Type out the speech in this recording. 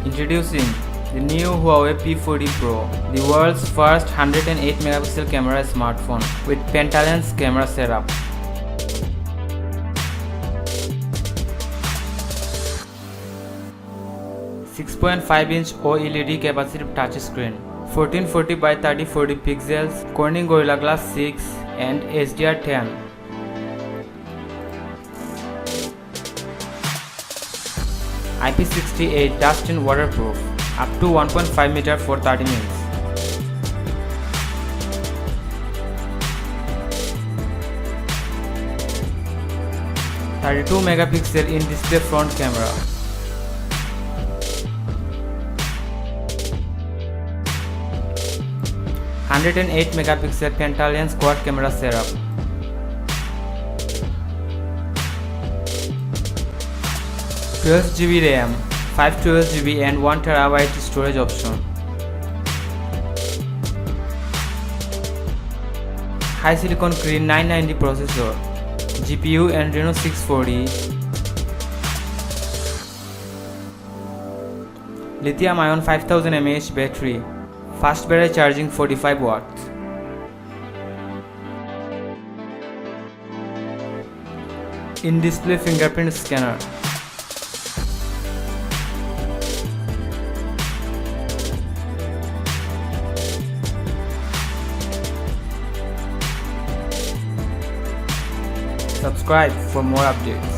Introducing the new Huawei P40 Pro, the world's first 108 megapixel camera smartphone with Penta lens camera setup. .5-inch OLED capacitive touchscreen, 1440 by 3040 pixels, Corning Gorilla Glass 6 and HDR10. IP68 dust and waterproof, up to 1.5 meter for 30 minutes. .32 megapixel in-display front camera. 108 megapixel Penta lens quad camera setup. .12GB RAM, 512GB and 1TB storage option. High silicon Cree 990 processor, GPU Adreno 640. Lithium-ion 5000 mAh battery. Fast battery charging 45 watts. In-display fingerprint scanner. Subscribe for more updates.